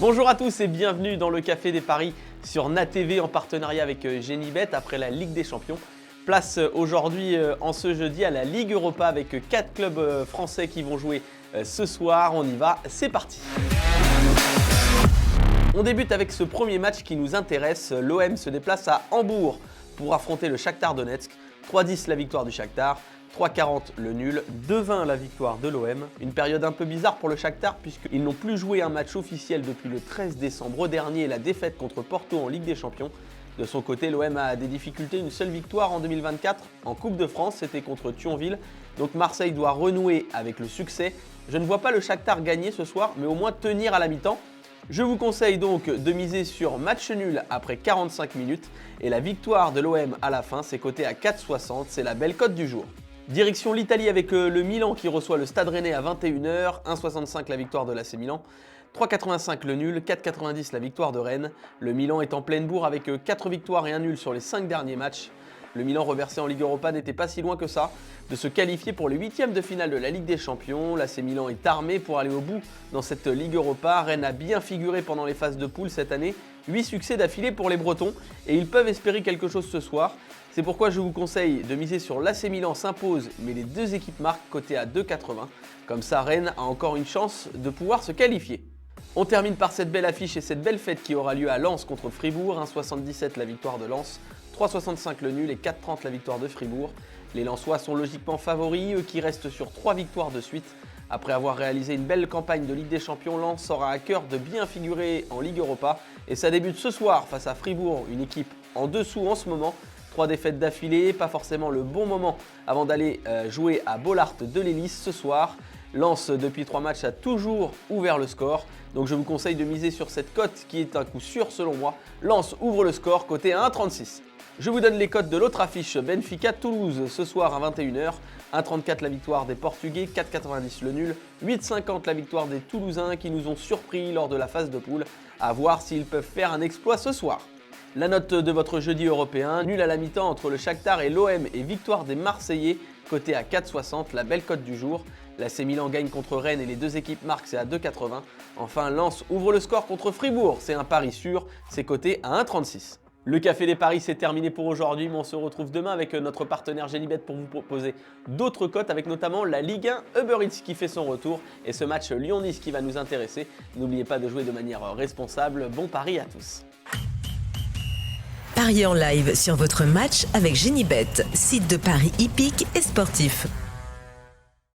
Bonjour à tous et bienvenue dans le Café des Paris sur NATV en partenariat avec Genibet après la Ligue des Champions. Place aujourd'hui en ce jeudi à la Ligue Europa avec 4 clubs français qui vont jouer ce soir. On y va, c'est parti. On débute avec ce premier match qui nous intéresse. L'OM se déplace à Hambourg pour affronter le Shakhtar Donetsk. 3-10 la victoire du Shakhtar, 3-40 le nul, 2-20 la victoire de l'OM. Une période un peu bizarre pour le Shakhtar puisqu'ils n'ont plus joué un match officiel depuis le 13 décembre dernier, la défaite contre Porto en Ligue des Champions. De son côté, l'OM a des difficultés, une seule victoire en 2024 en Coupe de France, c'était contre Thionville. Donc Marseille doit renouer avec le succès. Je ne vois pas le Shakhtar gagner ce soir, mais au moins tenir à la mi-temps. Je vous conseille donc de miser sur match nul après 45 minutes et la victoire de l'OM à la fin, c'est coté à 4,60, c'est la belle cote du jour. Direction l'Italie avec le Milan qui reçoit le Stade Rennais à 21h, 1,65 la victoire de l'AC Milan, 3,85 le nul, 4,90 la victoire de Rennes. Le Milan est en pleine bourre avec 4 victoires et un nul sur les 5 derniers matchs. Le Milan reversé en Ligue Europa n'était pas si loin que ça de se qualifier pour les huitièmes de finale de la Ligue des Champions. L'AC Milan est armé pour aller au bout dans cette Ligue Europa. Rennes a bien figuré pendant les phases de poule cette année. 8 succès d'affilée pour les Bretons et ils peuvent espérer quelque chose ce soir. C'est pourquoi je vous conseille de miser sur l'AC Milan s'impose mais les deux équipes marquent coté à 2,80. Comme ça Rennes a encore une chance de pouvoir se qualifier. On termine par cette belle affiche et cette belle fête qui aura lieu à Lens contre Fribourg. 1,77 la victoire de Lens, 3,65 le nul et 4,30 la victoire de Fribourg. Les Lensois sont logiquement favoris, eux qui restent sur 3 victoires de suite. Après avoir réalisé une belle campagne de Ligue des Champions, Lens aura à cœur de bien figurer en Ligue Europa. Et ça débute ce soir face à Fribourg, une équipe en dessous en ce moment. 3 défaites d'affilée, pas forcément le bon moment avant d'aller jouer à Bollaert de l'Hélice ce soir. Lens, depuis 3 matchs, a toujours ouvert le score. Donc je vous conseille de miser sur cette cote qui est un coup sûr selon moi. Lens ouvre le score, coté à 1,36. Je vous donne les cotes de l'autre affiche, Benfica-Toulouse, ce soir à 21h. 1,34 la victoire des Portugais, 4,90 le nul, 8,50 la victoire des Toulousains qui nous ont surpris lors de la phase de poule. À voir s'ils peuvent faire un exploit ce soir. La note de votre jeudi européen, nul à la mi-temps entre le Shakhtar et l'OM et victoire des Marseillais, coté à 4,60, la belle cote du jour. L'AC Milan gagne contre Rennes et les deux équipes marquent, c'est à 2,80. Enfin, Lens ouvre le score contre Fribourg, c'est un pari sûr, c'est coté à 1,36. Le Café des Paris, c'est terminé pour aujourd'hui, mais on se retrouve demain avec notre partenaire Genibet pour vous proposer d'autres cotes, avec notamment la Ligue 1 Uber Eats qui fait son retour et ce match Lyon-Nice qui va nous intéresser. N'oubliez pas de jouer de manière responsable. Bon pari à tous. Pariez en live sur votre match avec Genibet, site de paris hippique et sportif.